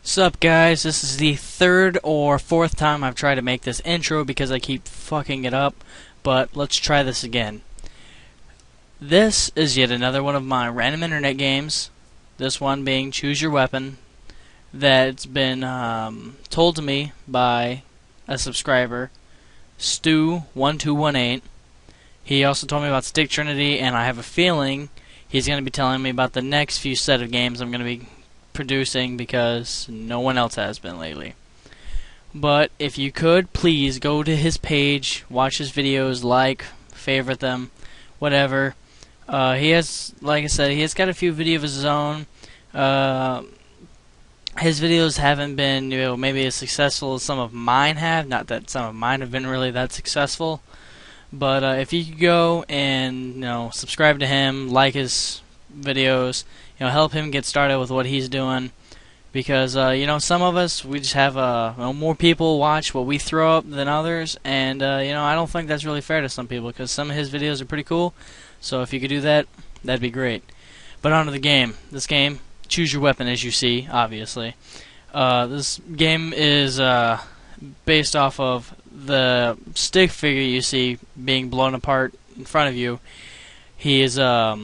Sup guys, this is the third or fourth time I've tried to make this intro because I keep fucking it up, but let's try this again. This is yet another one of my random internet games, this one being Choose Your Weapon, that's been told to me by a subscriber, Stu1218. He also told me about Stick Trinity, and I have a feeling he's going to be telling me about the next few set of games I'm going to be producing because no one else has been lately. But if you could, please go to his page, watch his videos, like, favorite them, whatever. He has, like I said, he has got a few videos of his own. His videos haven't been, maybe as successful as some of mine have. Not that some of mine have been really that successful. But if you could go and subscribe to him, like his videos, help him get started with what he's doing, because some of us, we just have more people watch what we throw up than others, and I don't think that's really fair to some people, because some of his videos are pretty cool. So if you could do that, that'd be great. But on to the game. This game, Choose Your Weapon, as you see, obviously. This game is based off of the stick figure you see being blown apart in front of you. He's a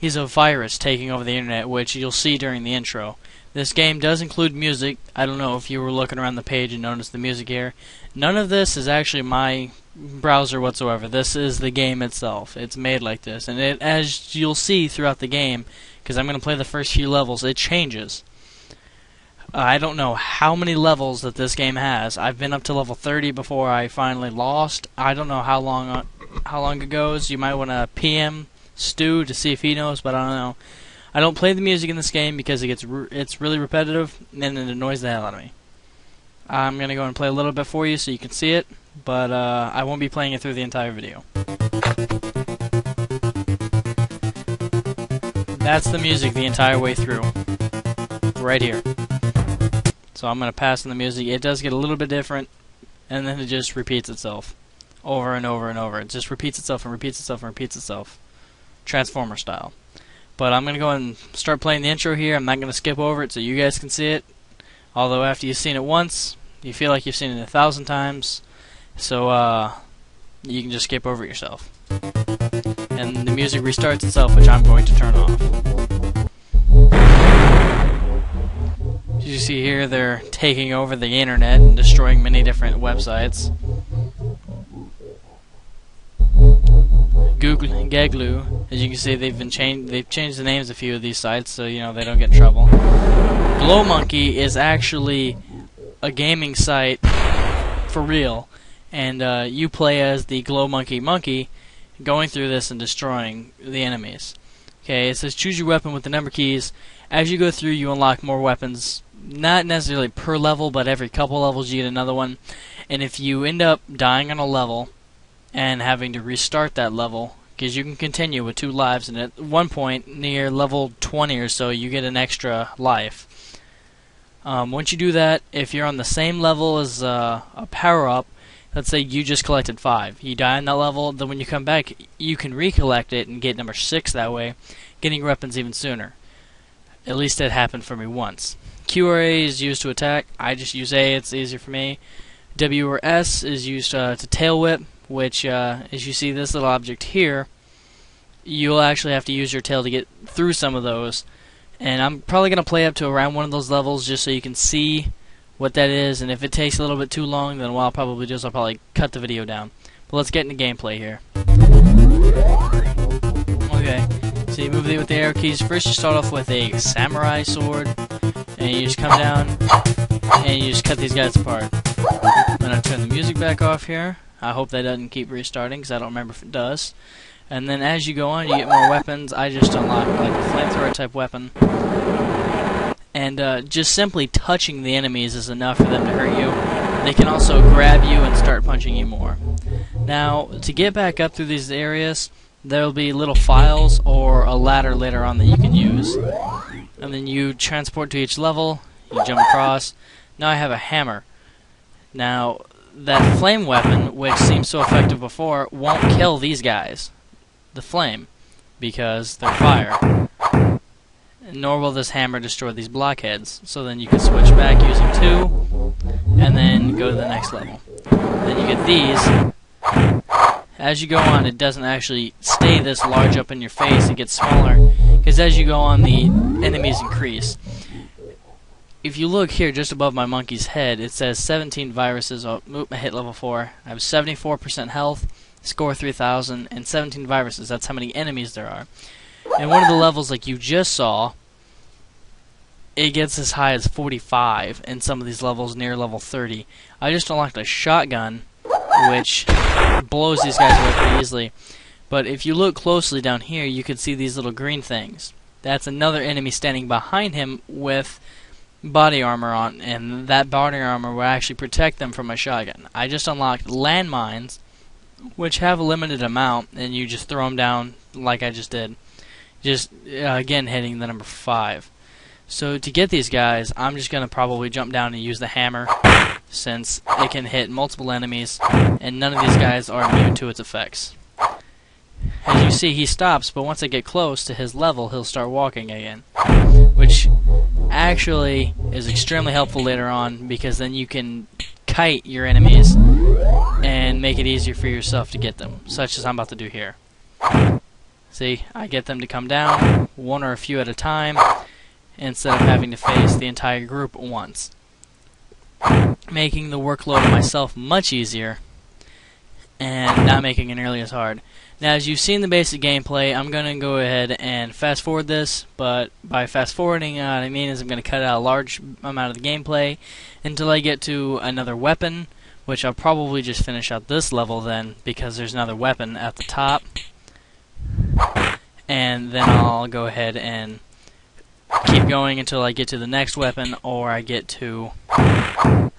virus taking over the internet, which you'll see during the intro. This game does include music. I don't know if you were looking around the page and noticed the music here. None of this is actually my browser whatsoever. This is the game itself. It's made like this, and as you'll see throughout the game, because I'm going to play the first few levels, it changes. I don't know how many levels that this game has. I've been up to level 30 before I finally lost. I don't know how long it goes. You might want to PM Stu to see if he knows, but I don't know. I don't play the music in this game because it's really repetitive and it annoys the hell out of me. I'm going to go and play a little bit for you so you can see it, but I won't be playing it through the entire video. That's the music the entire way through. Right here. So I'm going to pass on the music. It does get a little bit different, and then it just repeats itself. Over and over and over. It just repeats itself and repeats itself and repeats itself. Transformer style. But I'm going to go and start playing the intro here. I'm not going to skip over it so you guys can see it. Although after you've seen it once, you feel like you've seen it 1,000 times. So you can just skip over it yourself. And the music restarts itself, which I'm going to turn off. As you see here, they're taking over the internet and destroying many different websites. Gaglu, as you can see, they've changed the names of a few of these sites, so they don't get in trouble. GlowMonkey is actually a gaming site for real, and you play as the GlowMonkey monkey, going through this and destroying the enemies. Okay, it says choose your weapon with the number keys. As you go through, you unlock more weapons. Not necessarily per level, but every couple levels you get another one. And if you end up dying on a level and having to restart that level, because you can continue with 2 lives, and at one point near level 20 or so you get an extra life. Once you do that, if you're on the same level as a power-up, let's say you just collected 5, you die on that level, then when you come back you can recollect it and get number 6 that way, getting your weapons even sooner. At least that happened for me once. Q or A is used to attack. I just use A, it's easier for me. W or S is used to tail whip, which as you see this little object here, you'll actually have to use your tail to get through some of those. And I'm probably going to play up to around one of those levels just so you can see what that is, and if it takes a little bit too long, then what I'll probably do is I'll probably cut the video down. But let's get into gameplay here. Okay, so you move with the arrow keys. First you start off with a samurai sword, and you just come down, and you just cut these guys apart. I'm going to turn the music back off here. I hope that doesn't keep restarting, because I don't remember if it does. And then as you go on, you get more weapons. I just unlock like a flamethrower type weapon. And just simply touching the enemies is enough for them to hurt you. They can also grab you and start punching you more. Now, to get back up through these areas, there will be little files or a ladder later on that you can use. And then you transport to each level, you jump across. Now I have a hammer. Now, that flame weapon, which seemed so effective before, won't kill these guys, the flame, because they're fire. nor will this hammer destroy these blockheads. So then you can switch back using 2, and then go to the next level. Then you get these. As you go on, it doesn't actually stay this large up in your face. It gets smaller, because as you go on, the enemies increase. If you look here, just above my monkey's head, it says 17 viruses. Oh, I hit level 4. I have 74% health, score 3,000, and 17 viruses. That's how many enemies there are. And one of the levels, like you just saw, it gets as high as 45 in some of these levels, near level 30. I just unlocked a shotgun, which blows these guys away pretty easily. But if you look closely down here, you can see these little green things. That's another enemy standing behind him with body armor on, and that body armor will actually protect them from my shotgun. I just unlocked landmines, which have a limited amount, and you just throw them down like I just did. Just, again, hitting the number 5. So to get these guys, I'm just going to probably jump down and use the hammer, since it can hit multiple enemies, and none of these guys are immune to its effects. As you see, he stops, but once I get close to his level, he'll start walking again, which actually is extremely helpful later on, because then you can kite your enemies and make it easier for yourself to get them, such as I'm about to do here. See, I get them to come down, one or a few at a time, instead of having to face the entire group at once, making the workload of myself much easier and not making it nearly as hard. Now, as you've seen the basic gameplay, I'm going to go ahead and fast forward this, but by fast forwarding, what I mean is I'm going to cut out a large amount of the gameplay until I get to another weapon, which I'll probably just finish out this level then, because there's another weapon at the top, and then I'll go ahead and keep going until I get to the next weapon, or I get to the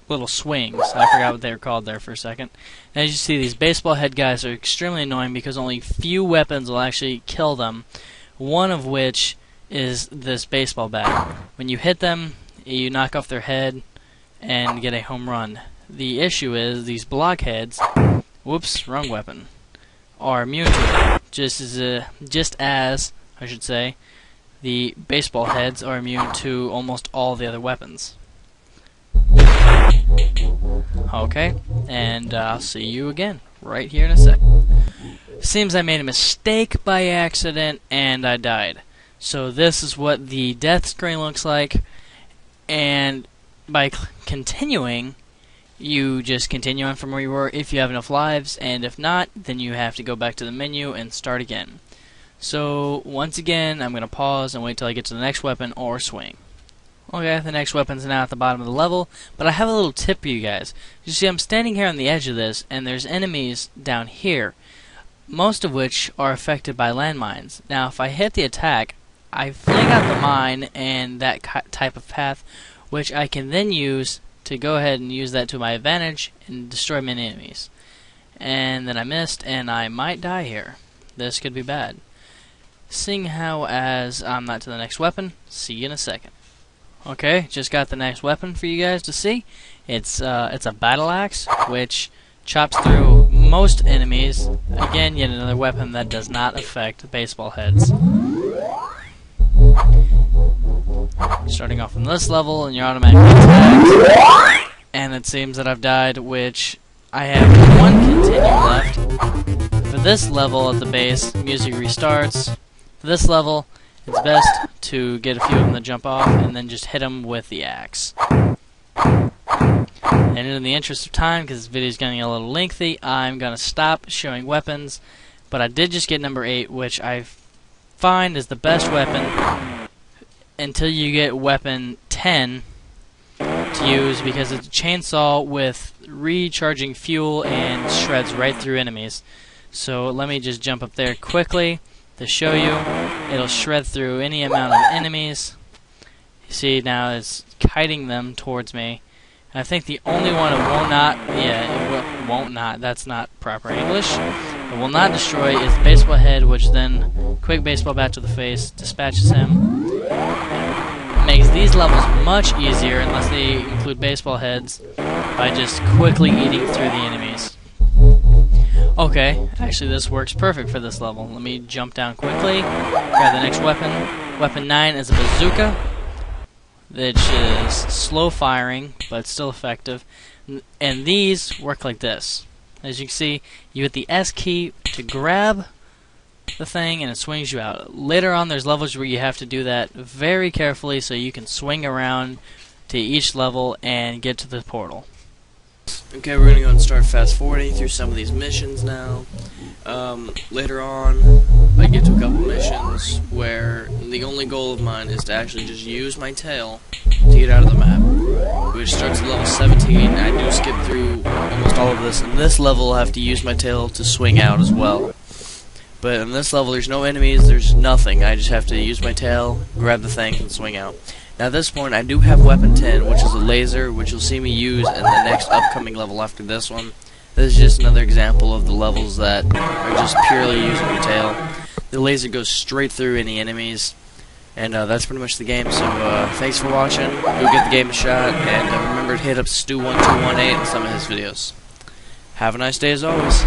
little swings. I forgot what they were called there for a second. And as you see, these baseball head guys are extremely annoying because only few weapons will actually kill them, one of which is this baseball bat. When you hit them, you knock off their head and get a home run. The issue is these blockheads, whoops, wrong weapon, are immune to it, just as I should say, the baseball heads are immune to almost all the other weapons. Okay, and I'll see you again right here in a sec. Seems I made a mistake by accident and I died. So this is what the death screen looks like, and by continuing, you just continue on from where you were if you have enough lives, and if not, then you have to go back to the menu and start again. So once again, I'm going to pause and wait till I get to the next weapon or swing. Okay, the next weapon's now at the bottom of the level, but I have a little tip for you guys. You see, I'm standing here on the edge of this, and there's enemies down here, most of which are affected by landmines. Now, if I hit the attack, I fling out the mine and that type of path, which I can then use to go ahead and use that to my advantage and destroy many enemies. And then I missed, and I might die here. This could be bad. Seeing how as I'm not to the next weapon, see you in a second. Okay, just got the next weapon for you guys to see. It's a battle axe, which chops through most enemies. Again, yet another weapon that does not affect baseball heads. Starting off from this level, and you're automatically attacked. And it seems that I've died, which I have one continue left. For this level at the base, music restarts. For this level, it's best to get a few of them to jump off and then just hit them with the axe. And in the interest of time, because this video is getting a little lengthy, I'm going to stop showing weapons. But I did just get number 8, which I find is the best weapon until you get weapon 10 to use, because it's a chainsaw with recharging fuel and shreds right through enemies. So let me just jump up there quickly to show you. It'll shred through any amount of enemies. You see now it's kiting them towards me. And I think the only one it will not, won't not, that's not proper English. It will not destroy is the baseball head, which then quick baseball bat to the face dispatches him. It makes these levels much easier, unless they include baseball heads, by just quickly eating through the enemies. Okay, actually this works perfect for this level. Let me jump down quickly, grab the next weapon. Weapon 9 is a bazooka, which is slow firing, but still effective. And these work like this. As you can see, you hit the S key to grab the thing and it swings you out. Later on there's levels where you have to do that very carefully so you can swing around to each level and get to the portal. Okay, we're going to go and start fast forwarding through some of these missions now. Later on, I get to a couple missions where the only goal of mine is to actually just use my tail to get out of the map, which starts at level 17. I do skip through almost all of this, and this level I have to use my tail to swing out as well. But in this level, there's no enemies, there's nothing. I just have to use my tail, grab the thing, and swing out. Now at this point, I do have Weapon 10, which is a laser, which you'll see me use in the next upcoming level after this one. This is just another example of the levels that are just purely using your tail. The laser goes straight through any enemies, and that's pretty much the game. So thanks for watching. Go give the game a shot, and remember to hit up Stu1218 in some of his videos. Have a nice day as always.